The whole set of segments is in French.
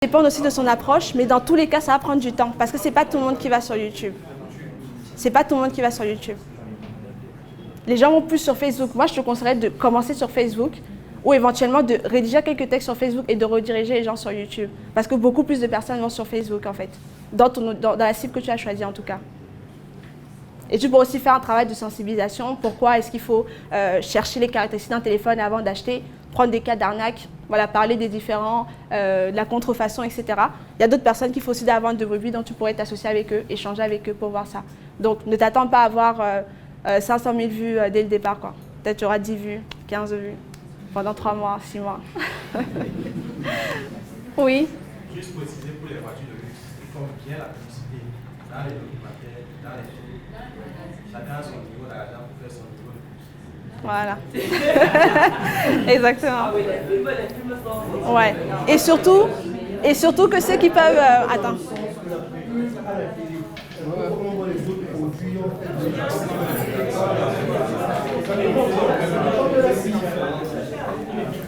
dépend aussi de son approche, mais dans tous les cas, ça va prendre du temps parce que c'est pas tout le monde qui va sur YouTube. C'est pas tout le monde qui va sur YouTube. Les gens vont plus sur Facebook. Moi, je te conseillerais de commencer sur Facebook ou éventuellement de rédiger quelques textes sur Facebook et de rediriger les gens sur YouTube. Parce que beaucoup plus de personnes vont sur Facebook, en fait. Dans la cible que tu as choisie, en tout cas. Et tu peux aussi faire un travail de sensibilisation. Pourquoi est-ce qu'il faut chercher les caractéristiques d'un téléphone avant d'acheter, prendre des cas d'arnaque, voilà, parler des différents, de la contrefaçon, etc. Il y a d'autres personnes qui font aussi de la vente de brebis, donc tu pourrais t'associer avec eux, échanger avec eux pour voir ça. Donc, ne t'attends pas à avoir 500 000 vues dès le départ, quoi. Peut-être tu auras 10 vues, 15 vues, pendant 3 mois, 6 mois. Oui. Juste préciser pour les voitures de luxe, ils font bien la publicité dans les documentaires, dans les films. Chacun a son niveau d'argent pour faire son niveau de publicité. Voilà. Exactement. Ah oui, les films sont... Ouais. Et surtout que ceux qui peuvent... attends.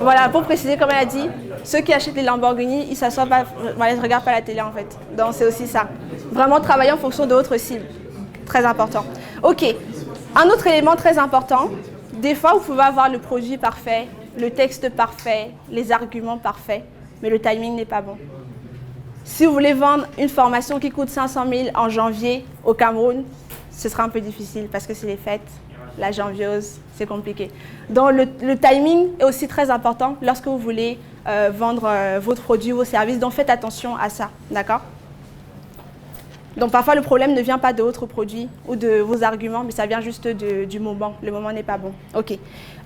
Voilà, pour préciser, comme elle a dit, ceux qui achètent les Lamborghini, ils s'assoient pas, voilà, ils ne regardent pas la télé en fait. Donc c'est aussi ça. Vraiment travailler en fonction de votre cible. Très important. Ok. Un autre élément très important, des fois vous pouvez avoir le produit parfait, le texte parfait, les arguments parfaits, mais le timing n'est pas bon. Si vous voulez vendre une formation qui coûte 500 000 en janvier au Cameroun, ce sera un peu difficile parce que c'est les fêtes, la janviose, c'est compliqué. Donc le timing est aussi très important lorsque vous voulez vendre votre produit, vos services. Donc faites attention à ça, d'accord? Donc parfois le problème ne vient pas de votre produit ou de vos arguments, mais ça vient juste du moment. Le moment n'est pas bon. Ok.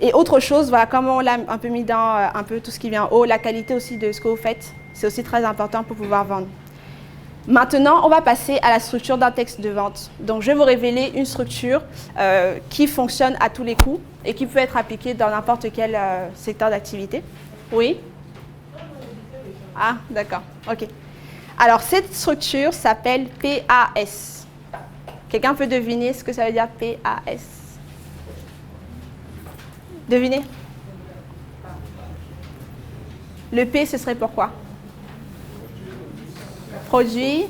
Et autre chose, voilà, comme on l'a un peu mis dans un peu tout ce qui vient en haut, la qualité aussi de ce que vous faites, c'est aussi très important pour pouvoir vendre. Maintenant, on va passer à la structure d'un texte de vente. Donc, je vais vous révéler une structure qui fonctionne à tous les coups et qui peut être appliquée dans n'importe quel secteur d'activité. Oui? Ah, d'accord. OK. Alors, cette structure s'appelle PAS. Quelqu'un peut deviner ce que ça veut dire PAS? Devinez? Le P, ce serait pourquoi? Produit.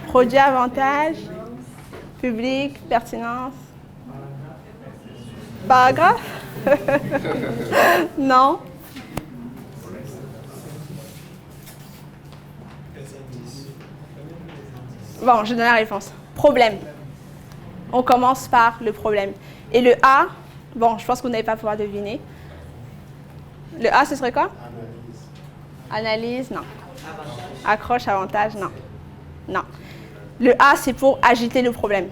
Produit, avantage. Public, pertinence. Paragraphe? Non. Bon, je donne la réponse. Problème. On commence par le problème. Et le A, bon, je pense que vous n'allez pas pouvoir deviner. Le A, ce serait quoi? Analyse, non. Accroche, avantage, non. Non. Le A, c'est pour agiter le problème.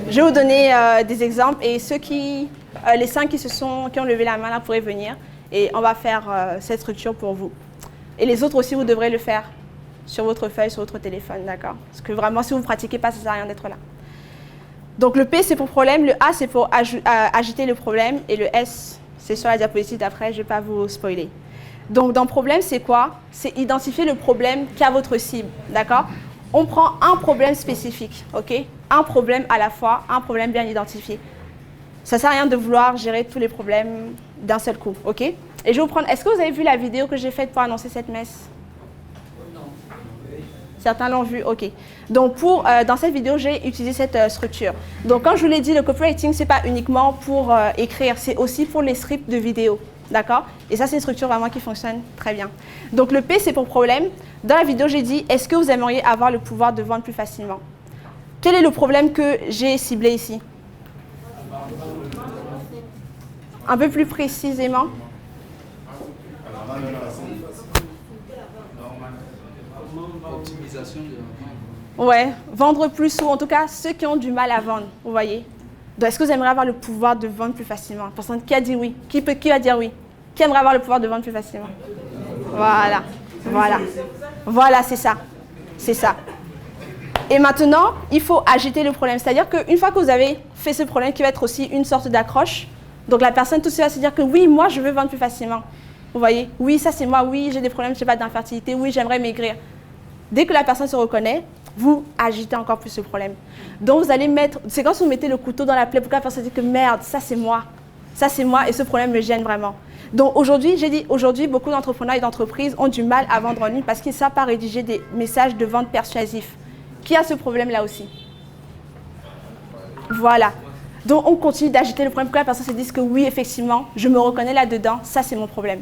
Je vais vous donner des exemples et ceux qui, les 5 qui ont levé la main là pourraient venir et on va faire cette structure pour vous. Et les autres aussi, vous devrez le faire sur votre feuille, sur votre téléphone, d'accord? Parce que vraiment, si vous ne pratiquez pas, ça ne sert à rien d'être là. Donc le P, c'est pour problème, le A, c'est pour agiter le problème et le S, c'est sur la diapositive d'après, je ne vais pas vous spoiler. Donc dans problème, c'est quoi? C'est identifier le problème qu'a votre cible, d'accord? On prend un problème spécifique, ok? Un problème à la fois, un problème bien identifié. Ça ne sert à rien de vouloir gérer tous les problèmes d'un seul coup, ok? Et je vais vous prendre, est-ce que vous avez vu la vidéo que j'ai faite pour annoncer cette messe? Non. Certains l'ont vu, ok. Donc dans cette vidéo, j'ai utilisé cette structure. Donc comme je vous l'ai dit, le copywriting, ce n'est pas uniquement pour écrire, c'est aussi pour les scripts de vidéo. D'accord? Et ça, c'est une structure vraiment qui fonctionne très bien. Donc, le P, c'est pour problème. Dans la vidéo, j'ai dit, est-ce que vous aimeriez avoir le pouvoir de vendre plus facilement? Quel est le problème que j'ai ciblé ici? Un peu plus précisément? Ouais, vendre plus ou en tout cas, ceux qui ont du mal à vendre, vous voyez? Donc, est-ce que vous aimeriez avoir le pouvoir de vendre plus facilement? Personne qui a dit oui? Qui va dire oui? Qui aimerait avoir le pouvoir de vendre plus facilement? Voilà, voilà. Voilà, c'est ça. C'est ça. Et maintenant, il faut agiter le problème. C'est-à-dire qu'une fois que vous avez fait ce problème qui va être aussi une sorte d'accroche, donc la personne tout de suite va se dire que oui, moi, je veux vendre plus facilement. Vous voyez? Oui, ça c'est moi. Oui, j'ai des problèmes, je sais pas, d'infertilité. Oui, j'aimerais maigrir. Dès que la personne se reconnaît, vous agitez encore plus ce problème. Donc, vous allez mettre... C'est quand vous mettez le couteau dans la plaie pour que la personne dise que merde, ça c'est moi. Ça, c'est moi et ce problème me gêne vraiment. Donc aujourd'hui, j'ai dit, aujourd'hui, beaucoup d'entrepreneurs et d'entreprises ont du mal à vendre en ligne parce qu'ils ne savent pas rédiger des messages de vente persuasifs. Qui a ce problème-là aussi? Voilà. Donc on continue d'agiter le problème pour que la personne se dise que oui, effectivement, je me reconnais là-dedans, ça c'est mon problème.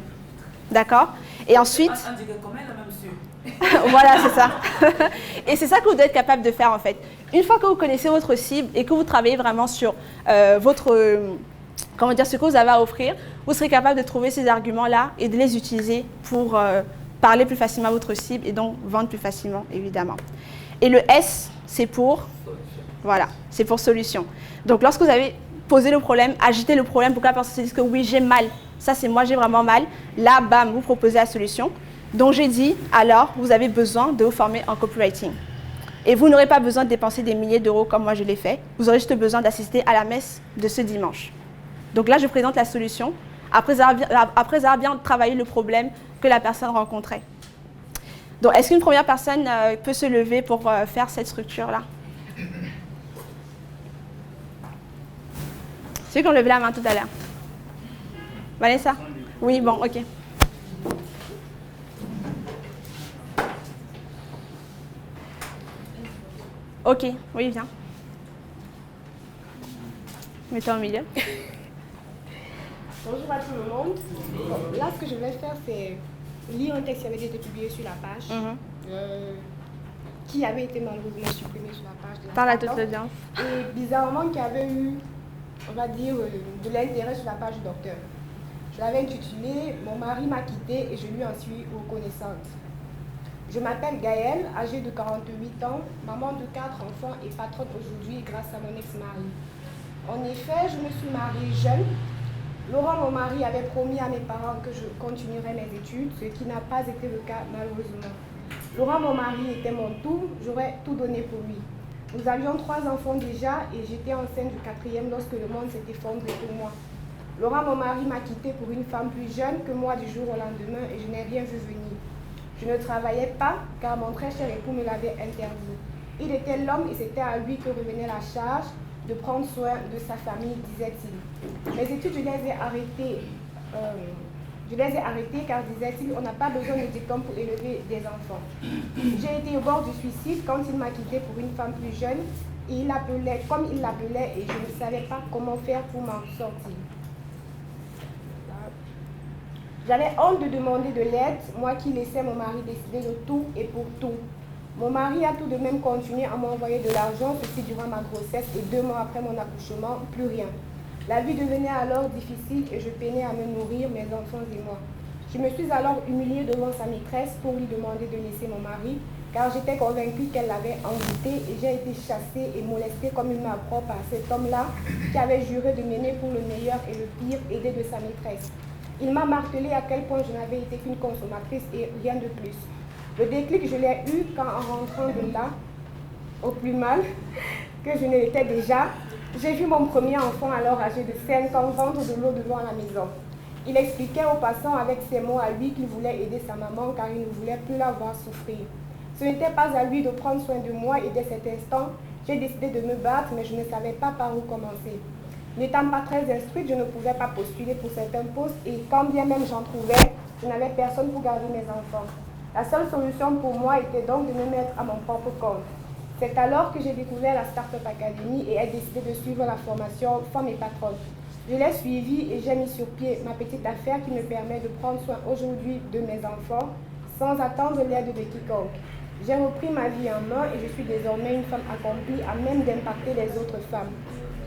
D'accord? Et ensuite... On dit que quand même, la même voilà, c'est ça. Et c'est ça que vous devez être capable de faire en fait. Une fois que vous connaissez votre cible et que vous travaillez vraiment sur comment dire, ce que vous avez à offrir, vous serez capable de trouver ces arguments-là et de les utiliser pour parler plus facilement à votre cible et donc vendre plus facilement, évidemment. Et le S, c'est pour, voilà, c'est pour solution. Donc, lorsque vous avez posé le problème, agité le problème pour que la personne se dise que oui, j'ai mal, ça c'est moi, j'ai vraiment mal, là, bam, vous proposez la solution. Donc, j'ai dit, alors, vous avez besoin de vous former en copywriting. Et vous n'aurez pas besoin de dépenser des milliers d'euros comme moi je l'ai fait. Vous aurez juste besoin d'assister à la messe de ce dimanche. Donc là, je présente la solution après avoir bien travaillé le problème que la personne rencontrait. Donc, est-ce qu'une première personne peut se lever pour faire cette structure-là? Ceux qui ont levé la main tout à l'heure. Vanessa? Oui, bon, ok. Ok, oui, viens. Mets-toi au milieu. Bonjour à tout le monde. Bon, là, ce que je vais faire, c'est lire un texte qui avait été publié sur la page, qui avait été malheureusement supprimé sur la page de la Parle à toute start-up. l'audience. Et bizarrement, qui avait eu, on va dire, de l'intérêt sur la page du docteur. Je l'avais intitulé « Mon mari m'a quitté et je lui en suis reconnaissante ». Je m'appelle Gaëlle, âgée de 48 ans, maman de 4 enfants et patronne aujourd'hui grâce à mon ex-mari. En effet, je me suis mariée jeune. Laurent, mon mari, avait promis à mes parents que je continuerais mes études, ce qui n'a pas été le cas malheureusement. Laurent, mon mari, était mon tout, j'aurais tout donné pour lui. Nous avions 3 enfants déjà et j'étais enceinte du 4e lorsque le monde s'est effondré pour moi. Laurent, mon mari, m'a quittée pour une femme plus jeune que moi du jour au lendemain et je n'ai rien vu venir. Je ne travaillais pas car mon très cher époux me l'avait interdit. Il était l'homme et c'était à lui que revenait la charge de prendre soin de sa famille, disait-il. Mes études, je les ai arrêtées. Car, disait-il, on n'a pas besoin de diplôme pour élever des enfants. J'ai été au bord du suicide quand il m'a quittée pour une femme plus jeune et il l'appelait comme il l'appelait et je ne savais pas comment faire pour m'en sortir. J'avais honte de demander de l'aide, moi qui laissais mon mari décider de tout et pour tout. Mon mari a tout de même continué à m'envoyer de l'argent, ceci durant ma grossesse et 2 mois après mon accouchement, plus rien. La vie devenait alors difficile et je peinais à me nourrir, mes enfants et moi. Je me suis alors humiliée devant sa maîtresse pour lui demander de laisser mon mari, car j'étais convaincue qu'elle l'avait envoûté et j'ai été chassée et molestée comme une malpropre par cet homme-là qui avait juré de m'aimer pour le meilleur et le pire, aidé de sa maîtresse. Il m'a martelé à quel point je n'avais été qu'une consommatrice et rien de plus. Le déclic, je l'ai eu quand en rentrant de là, au plus mal que je ne l'étais déjà, j'ai vu mon premier enfant alors âgé de 5 ans vendre de l'eau de l'eau à la maison. Il expliquait aux passants avec ses mots à lui qu'il voulait aider sa maman car il ne voulait plus la voir souffrir. Ce n'était pas à lui de prendre soin de moi et dès cet instant, j'ai décidé de me battre mais je ne savais pas par où commencer. N'étant pas très instruite, je ne pouvais pas postuler pour certains postes et quand bien même j'en trouvais, je n'avais personne pour garder mes enfants. La seule solution pour moi était donc de me mettre à mon propre compte. C'est alors que j'ai découvert la Startup Academy et ai décidé de suivre la formation Femme et Patronne. Je l'ai suivie et j'ai mis sur pied ma petite affaire qui me permet de prendre soin aujourd'hui de mes enfants sans attendre l'aide de quiconque. J'ai repris ma vie en main et je suis désormais une femme accomplie à même d'impacter les autres femmes.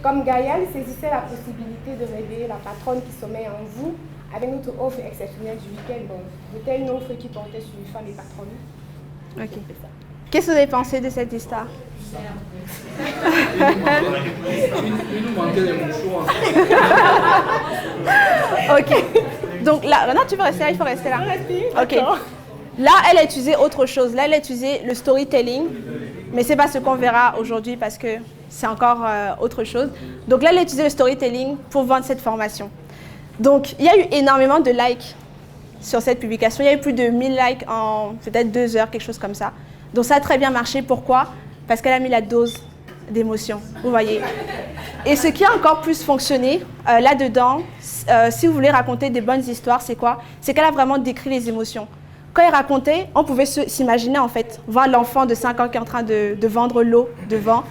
Comme Gaëlle saisissait la possibilité de réveiller la patronne qui sommeille en vous avec notre offre exceptionnelle du week-end, bon, c'était une offre qui portait sur une femme et patronne. Ok. Qu'est-ce que vous avez pensé de cette histoire? Il nous manquait les mouchoirs. Ok. Donc là, non, tu veux rester là, il faut rester là. Ok. Là, elle a utilisé autre chose. Là, elle a utilisé le storytelling, mais c'est pas ce qu'on verra aujourd'hui parce que c'est encore autre chose. Donc là, elle a utilisé le storytelling pour vendre cette formation. Donc, il y a eu énormément de likes sur cette publication. Il y a eu plus de 1000 likes en peut-être 2 heures, quelque chose comme ça. Donc, ça a très bien marché. Pourquoi? Parce qu'elle a mis la dose d'émotion. Vous voyez? Et ce qui a encore plus fonctionné là-dedans, si vous voulez raconter des bonnes histoires, c'est quoi? C'est qu'elle a vraiment décrit les émotions. Quand elle racontait, on pouvait s'imaginer en fait, voir l'enfant de 5 ans qui est en train de vendre l'eau devant.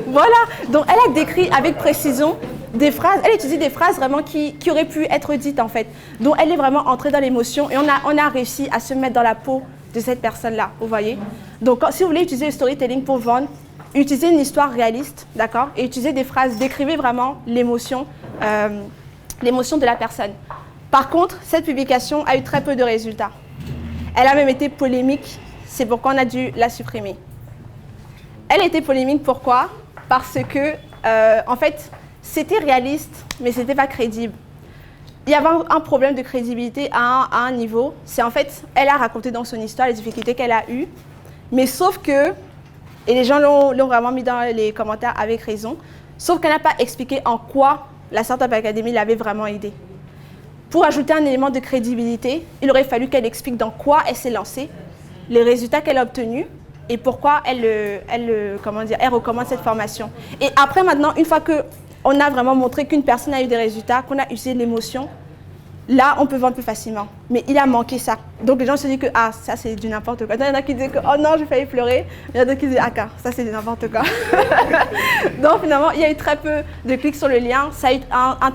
Voilà, donc elle a décrit avec précision des phrases, elle utilise des phrases vraiment qui auraient pu être dites en fait. Donc elle est vraiment entrée dans l'émotion et on a réussi à se mettre dans la peau de cette personne-là, vous voyez. Donc si vous voulez utiliser le storytelling pour vendre, utilisez une histoire réaliste, d'accord, et utilisez des phrases, décrivez vraiment l'émotion de la personne. Par contre, cette publication a eu très peu de résultats. Elle a même été polémique, c'est pourquoi on a dû la supprimer. Elle a été polémique, pourquoi? Parce que, en fait, c'était réaliste, mais ce n'était pas crédible. Il y avait un problème de crédibilité à un niveau. C'est en fait, elle a raconté dans son histoire les difficultés qu'elle a eues, mais sauf que, et les gens l'ont vraiment mis dans les commentaires avec raison, sauf qu'elle n'a pas expliqué en quoi la Startup Academy l'avait vraiment aidée. Pour ajouter un élément de crédibilité, il aurait fallu qu'elle explique dans quoi elle s'est lancée, les résultats qu'elle a obtenus et pourquoi elle recommande cette formation. Et après, maintenant, une fois qu'on a vraiment montré qu'une personne a eu des résultats, qu'on a utilisé l'émotion, là, on peut vendre plus facilement. Mais il a manqué ça. Donc, les gens se disent que ah, ça, c'est du n'importe quoi. Il y en a qui disent que oh non, j'ai failli pleurer. Il y en a d'autres qui disent ah, ça, c'est du n'importe quoi. Donc, finalement, il y a eu très peu de clics sur le lien. Ça a eu un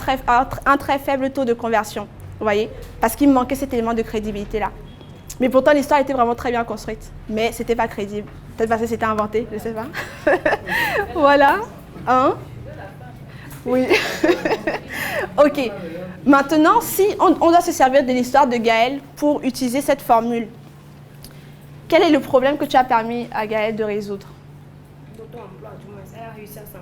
très faible taux de conversion. Vous voyez? Parce qu'il me manquait cet élément de crédibilité-là. Mais pourtant, l'histoire était vraiment très bien construite. Mais ce n'était pas crédible. Peut-être parce que c'était inventé, je ne sais pas. Voilà. Hein? Oui. OK. Maintenant, si on doit se servir de l'histoire de Gaëlle pour utiliser cette formule, quel est le problème que tu as permis à Gaëlle de résoudre? D'auto-emploi, du moins, elle a réussi à s'en